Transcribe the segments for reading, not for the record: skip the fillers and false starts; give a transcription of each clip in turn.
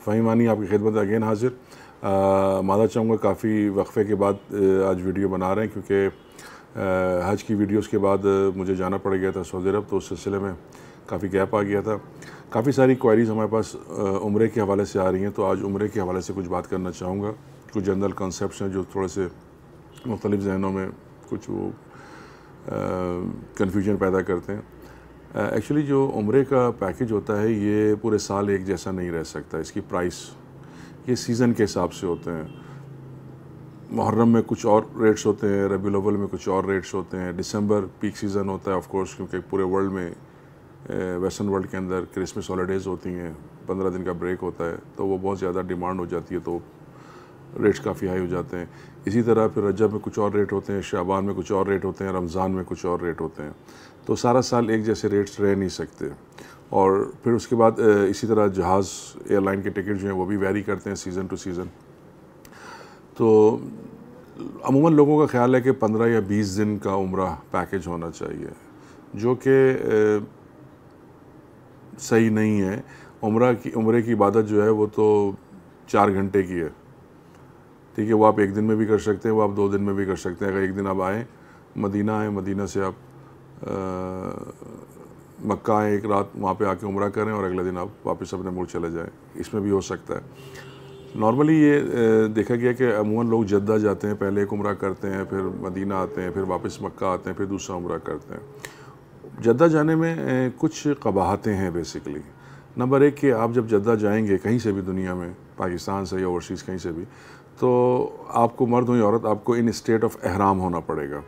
फ़हीम आनी आपकी खिदमत में अगेन हाजिर। मादा चाहूँगा काफ़ी वक्फ़े के बाद आज वीडियो बना रहे हैं, क्योंकि हज की वीडियोस के बाद मुझे जाना पड़ गया था सऊदी अरब, तो उस सिलसिले में काफ़ी गैप आ गया था। काफ़ी सारी क्वायरीज़ हमारे पास उम्रे के हवाले से आ रही हैं, तो आज उम्रे के हवाले से कुछ बात करना चाहूँगा। कुछ जनरल कॉन्सेप्ट्स हैं जो थोड़े से मुख्तलिफ़ जहनों में कुछ वो कन्फ्यूजन पैदा करते हैं। एक्चुअली जो उम्रे का पैकेज होता है ये पूरे साल एक जैसा नहीं रह सकता। इसकी प्राइस ये सीज़न के हिसाब से होते हैं। मुहर्रम में कुछ और रेट्स होते हैं, रबीउल अव्वल में कुछ और रेट्स होते हैं, दिसंबर पीक सीज़न होता है ऑफ कोर्स, क्योंकि पूरे वर्ल्ड में वेस्टर्न वर्ल्ड के अंदर क्रिसमस हॉलीडेज़ होती हैं, 15 दिन का ब्रेक होता है, तो वो बहुत ज़्यादा डिमांड हो जाती है, तो रेट्स काफ़ी हाई हो जाते हैं। इसी तरह फिर रजब में कुछ और रेट होते हैं, शाबान में कुछ और रेट होते हैं, रमज़ान में कुछ और रेट होते हैं। तो सारा साल एक जैसे रेट्स रह नहीं सकते। और फिर उसके बाद इसी तरह जहाज़ एयरलाइन के टिकट जो हैं वो भी वेरी करते हैं सीज़न टू सीज़न। तो अमूमन लोगों का ख्याल है कि 15 या 20 दिन का उम्रा पैकेज होना चाहिए, जो कि सही नहीं है। उम्रे की इबादत जो है वो तो 4 घंटे की है, ठीक है। वो आप एक दिन में भी कर सकते हैं, वो आप 2 दिन में भी कर सकते हैं। अगर एक दिन आप आएँ, मदीना आएँ, मदीना से आप मक्का आएँ, एक रात वहाँ पे आके उम्रा करें और अगले दिन आप वापस अपने मुल्क चले जाएँ, इसमें भी हो सकता है। नॉर्मली ये देखा गया कि अमूमन लोग जद्दा जाते हैं, पहले एक उम्रा करते हैं, फिर मदीना आते हैं, फिर वापस मक्का आते हैं, फिर दूसरा उम्रा करते हैं। जद्दा जाने में कुछ कबाहतें हैं बेसिकली। नंबर 1 कि आप जब जद्दा जाएंगे कहीं से भी दुनिया में, पाकिस्तान से या ओवरसीज़ कहीं से भी, तो आपको मर्द हो या औरत, आपको इन स्टेट ऑफ एहराम होना पड़ेगा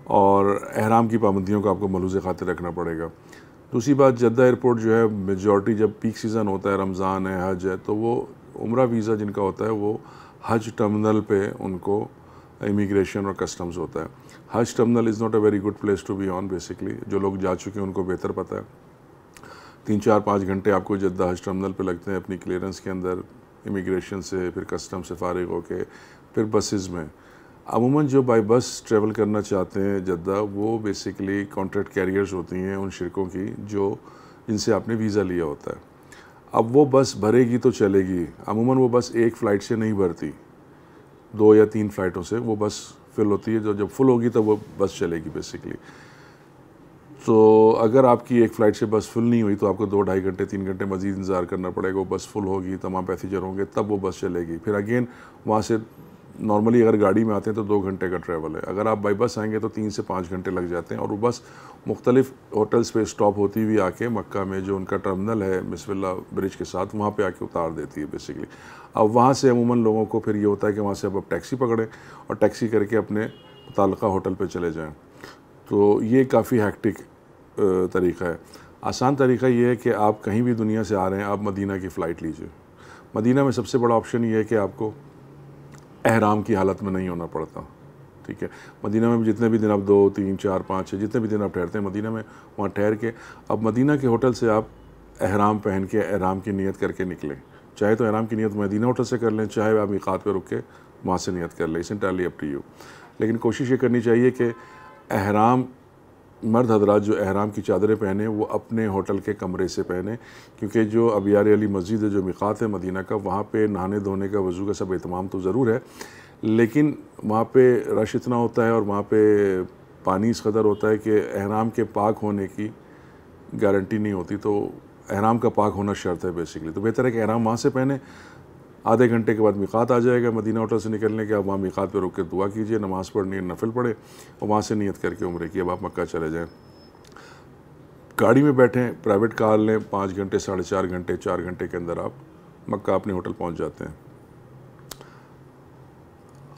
और एहराम की पाबंदियों को आपको मलूज़ खातिर रखना पड़ेगा। दूसरी बात, जद्दा एयरपोर्ट जो है मेजॉरिटी जब पीक सीज़न होता है, रमज़ान है, हज है, तो वो उम्रा वीज़ा जिनका होता है वो हज टर्मिनल पे उनको इमिग्रेशन और कस्टम्स होता है। Hajj terminal is not a very good place to be on basically. जो लोग जा चुके हैं उनको बेहतर पता है। 3, 4, 5 घंटे आपको जद्दा हज टर्मिनल पे लगते हैं अपनी क्लियरेंस के अंदर, इमिग्रेशन से, फिर कस्टम से फारिग होके फिर बसेस में। अमूमन जो बाई बस ट्रैवल करना चाहते हैं जद्दा, वो बेसिकली कॉन्ट्रैक्ट कैरियर्स होती हैं उन शिरकों की जो जिनसे आपने वीज़ा लिया होता है। अब वो बस भरेगी तो चलेगी। अमूमन वो बस एक फ़्लाइट से नहीं भरती, 2 या 3 फ़्लाइटों से वो बस फिल होती है। जो जब फुल होगी तब वो बस चलेगी बेसिकली। तो अगर आपकी एक फ़्लाइट से बस फुल नहीं हुई तो आपको 2, 2.5 घंटे, 3 घंटे मज़ीद इंतज़ार करना पड़ेगा। वो बस फुल होगी, तमाम पैसेंजर होंगे, तब वो बस चलेगी। फिर अगेन वहाँ से नॉर्मली अगर गाड़ी में आते हैं तो 2 घंटे का ट्रैवल है। अगर आप बाई बस आएंगे तो 3 से 5 घंटे लग जाते हैं। और वो बस मुख्तलिफ़ होटल्स पे स्टॉप होती हुई आके मक्का में जो उनका टर्मिनल है मिसविल्ला ब्रिज के साथ, वहाँ पे आके उतार देती है बेसिकली। अब वहाँ से अमूमन लोगों को फिर ये होता है कि वहाँ से अब टैक्सी पकड़ें और टैक्सी करके अपने मुतल्लिका होटल पर चले जाएँ। तो ये काफ़ी हैक्टिक तरीक़ा है। आसान तरीक़ा ये है कि आप कहीं भी दुनिया से आ रहे हैं, आप मदीना की फ़्लाइट लीजिए। मदीना में सबसे बड़ा ऑप्शन ये है कि आपको एहराम की हालत में नहीं होना पड़ता, ठीक है। मदीना में जितने भी दिन आप 2, 3, 4, 5, 6 जितने भी दिन आप ठहरते हैं मदीना में, वहाँ ठहर के अब मदीना के होटल से आप एहराम पहन के एहराम की नियत करके निकलें। चाहे तो एहराम की नियत मदीना होटल से कर लें, चाहे आप मीक़ात पर रुक के वहाँ से नियत कर लें, it's entirely up to you. लेकिन कोशिश ये करनी चाहिए कि एहराम मर्द हजरात जो एहराम की चादरें पहने वो अपने होटल के कमरे से पहने, क्योंकि जो अबियार अली मस्जिद है, जो मिक़ात है मदीना का, वहाँ पे नहाने धोने का, वज़ू का सब एहतमाम तो ज़रूर है, लेकिन वहाँ पे रश इतना होता है और वहाँ पे पानी इस कदर होता है कि एहराम के पाक होने की गारंटी नहीं होती। तो एहराम का पाक होना शर्त है बेसिकली। तो बेहतर है कि एहराम वहाँ से पहने। आधे घंटे के बाद मीक़ात आ जाएगा मदीना होटल से निकलने के। आप वहाँ मीक़ात पे रुक के दुआ कीजिए, नमाज़ पढ़नी है, नफिल पढ़े और वहाँ से नियत करके उम्रे की अब आप मक्का चले जाएँ। गाड़ी में बैठें, प्राइवेट कार लें, 5 घंटे, 4.5 घंटे, 4 घंटे के अंदर आप मक्का अपने होटल पहुँच जाते हैं।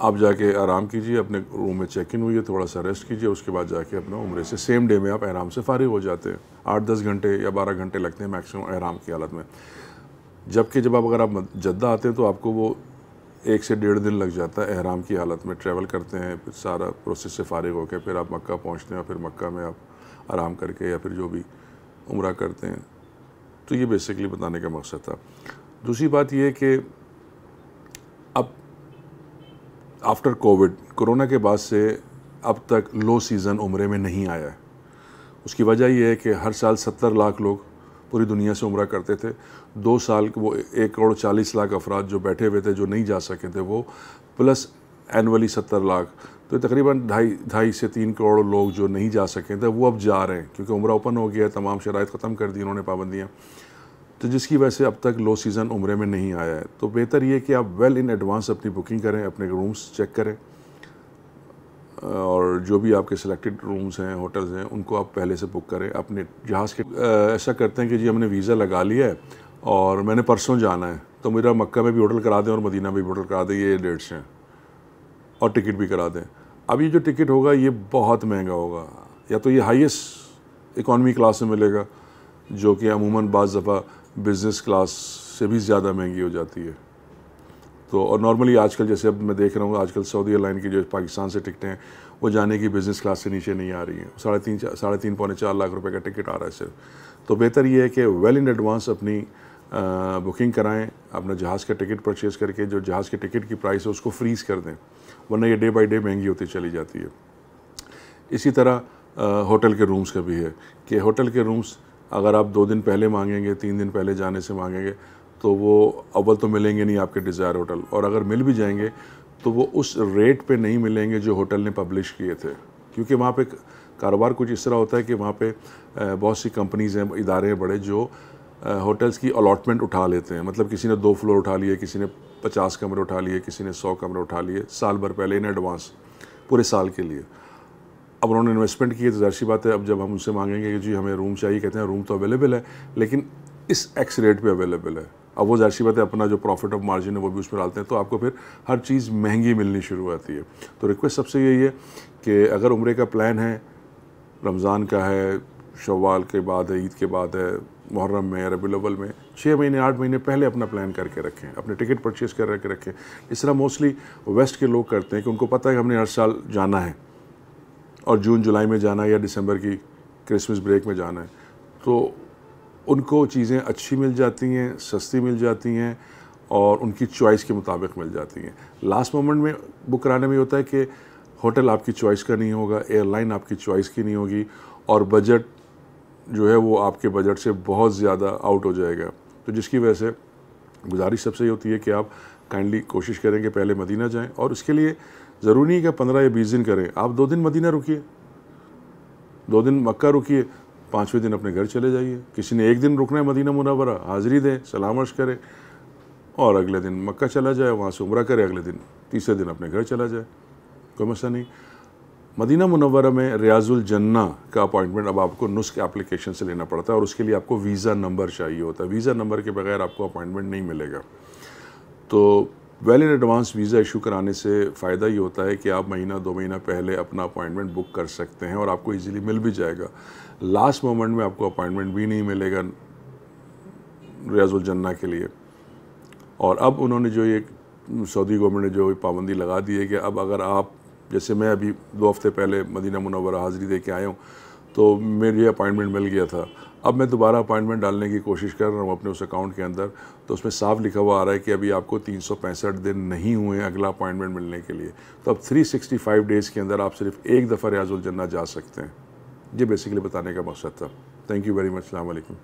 आप जाके आराम कीजिए, अपने रूम में चेक इन हुई, थोड़ा सा रेस्ट कीजिए, उसके बाद जाके अपना उम्रे से सेम डे में आप एहराम से फारिग हो जाते हैं। 8-10 घंटे या 12 घंटे लगते हैं मैक्सिमम एहराम की हालत में। जबकि जब अगर आप जद्दा आते हैं तो आपको वो 1 से 1.5 दिन लग जाता है एहराम की हालत में। ट्रैवल करते हैं, फिर सारा प्रोसेस से फारिग होकर फिर आप मक्का पहुंचते हैं और फिर मक्का में आप आराम करके या फिर जो भी उम्रा करते हैं। तो ये बेसिकली बताने का मकसद था। दूसरी बात ये है कि अब आफ्टर कोविड, कोरोना के बाद से अब तक लो सीज़न उम्रे में नहीं आया है। उसकी वजह यह है कि हर साल 70 लाख लोग पूरी दुनिया से उम्रा करते थे, 2 साल वो 1,40,00,000 अफराद जो बैठे हुए थे, जो नहीं जा सके थे वो, प्लस एनुअली 70 लाख, तो तकरीबन 2.5 से 3 करोड़ लोग जो नहीं जा सके थे वो अब जा रहे हैं, क्योंकि उम्रा ओपन हो गया है, तमाम शराइत ख़त्म कर दी उन्होंने पाबंदियाँ, तो जिसकी वजह से अब तक लो सीज़न उम्रे में नहीं आया है। तो बेहतर ये कि आप वेल इन एडवांस अपनी बुकिंग करें, अपने रूम्स चेक करें, और जो भी आपके सिलेक्टेड रूम्स हैं, होटल्स हैं, उनको आप पहले से बुक करें। अपने जहाज़ के ऐसा करते हैं कि जी हमने वीज़ा लगा लिया है और मैंने परसों जाना है, तो मेरा मक्का में भी होटल करा दें और मदीना में भी होटल करा दें, ये डेट्स हैं, और टिकट भी करा दें। अब ये जो टिकट होगा ये बहुत महंगा होगा, या तो ये हाईएस्ट इकॉनमी क्लास में मिलेगा, जो कि अमूमन बाज़ दफ़ा बिज़नेस क्लास से भी ज़्यादा महंगी हो जाती है। तो और नॉर्मली आजकल जैसे अब मैं देख रहा हूँ, आजकल सऊदी एयरलाइन की जो पाकिस्तान से टिकटें हैं वो जाने की बिज़नेस क्लास से नीचे नहीं आ रही हैं, 3.5 पौने 4 लाख रुपए का टिकट आ रहा है सिर्फ। तो बेहतर ये है कि वेल इन एडवांस अपनी बुकिंग कराएं, अपना जहाज़ का टिकट परचेज़ करके जो जहाज़ के टिकट की प्राइस है उसको फ्रीज़ कर दें, वरना ये डे बाई डे महंगी होती चली जाती है। इसी तरह होटल के रूम्स का भी है कि होटल के रूम्स अगर आप 2 दिन पहले मांगेंगे, 3 दिन पहले जाने से मांगेंगे, तो वो अव्वल तो मिलेंगे नहीं आपके डिज़ायर होटल, और अगर मिल भी जाएंगे तो वो उस रेट पे नहीं मिलेंगे जो होटल ने पब्लिश किए थे, क्योंकि वहाँ पे कारोबार कुछ इस तरह होता है कि वहाँ पे बहुत सी कंपनीज़ हैं, इदारे हैं बड़े, जो होटल्स की अलॉटमेंट उठा लेते हैं। मतलब किसी ने 2 फ्लोर उठा लिए, किसी ने 50 कमरे उठा लिए, किसी ने 100 कमरे उठा लिए, साल भर पहले इन एडवांस, पूरे साल के लिए। अब उन्होंने इन्वेस्टमेंट की है, तो ज़ाहिर सी बात है अब जब हम उनसे मांगेंगे कि जी हमें रूम चाहिए, कहते हैं रूम तो अवेलेबल है लेकिन इस एक्स रेट पे अवेलेबल है। अब वो ज़ाहिर सी बात है अपना जो प्रॉफिट ऑफ मार्जिन है वो भी उसमें डालते हैं, तो आपको फिर हर चीज़ महंगी मिलनी शुरू होती है। तो रिक्वेस्ट सबसे यही है कि अगर उम्रे का प्लान है, रमज़ान का है, शव्वाल के बाद है, ईद के बाद है, मुहर्रम में, रबीउल अव्वल में, 6 महीने 8 महीने पहले अपना प्लान करके रखें, अपने टिकट परचेज़ करके रखें। इस तरह मोस्टली वेस्ट के लोग करते हैं कि उनको पता है कि हमने हर साल जाना है और जून जुलाई में जाना है या दिसंबर की क्रिसमस ब्रेक में जाना है, तो उनको चीज़ें अच्छी मिल जाती हैं, सस्ती मिल जाती हैं और उनकी चॉइस के मुताबिक मिल जाती हैं। लास्ट मोमेंट में बुक कराने में होता है कि होटल आपकी चॉइस का नहीं होगा, एयरलाइन आपकी चॉइस की नहीं होगी, और बजट जो है वो आपके बजट से बहुत ज़्यादा आउट हो जाएगा। तो जिसकी वजह से गुजारिश सबसे ये होती है कि आप काइंडली कोशिश करें कि पहले मदीना जाएं, और उसके लिए ज़रूरी नहीं कि 15 या 20 दिन करें, आप 2 दिन मदीना रुकिए, 2 दिन मक्का रुकिए, 5वें दिन अपने घर चले जाइए। किसी ने 1 दिन रुकना है मदीना मुनव्वरा, हाज़िरी दें, सलाम अर्ज़ करें और अगले दिन मक्का चला जाए, वहाँ से उम्रा करे, अगले दिन तीसरे दिन अपने घर चला जाए, कोई मसला नहीं। मदीना मुनव्वरा में रियाजुल जन्ना का अपॉइंटमेंट अब आपको नुस्ख एप्लीकेशन से लेना पड़ता है, और उसके लिए आपको वीज़ा नंबर चाहिए होता है। वीज़ा नंबर के बगैर आपको अपॉइंटमेंट नहीं मिलेगा। तो well in advance visa issue कराने से फ़ायदा ये होता है कि आप महीना 2 महीना पहले अपना अपॉइंटमेंट बुक कर सकते हैं और आपको इजीली मिल भी जाएगा। लास्ट मोमेंट में आपको अपॉइंटमेंट भी नहीं मिलेगा रियाजुल जन्ना के लिए। और अब उन्होंने जो ये सऊदी गवर्नमेंट ने जो पाबंदी लगा दी है कि अब अगर आप, जैसे मैं अभी 2 हफ़्ते पहले मदीना मुनव्वरा हाज़िरी दे के आया हूँ, तो मेरे अपॉइंटमेंट मिल गया था। अब मैं दोबारा अपॉइंटमेंट डालने की कोशिश कर रहा हूँ अपने उस अकाउंट के अंदर, तो उसमें साफ लिखा हुआ आ रहा है कि अभी आपको 365 दिन नहीं हुए हैं अगला अपॉइंटमेंट मिलने के लिए। तो अब 365 डेज़ के अंदर आप सिर्फ एक दफ़ा रियाजुल जन्ना जा सकते हैं। ये बेसिकली बताने का मकसद था। Thank you very much. अस्सलाम वालेकुम।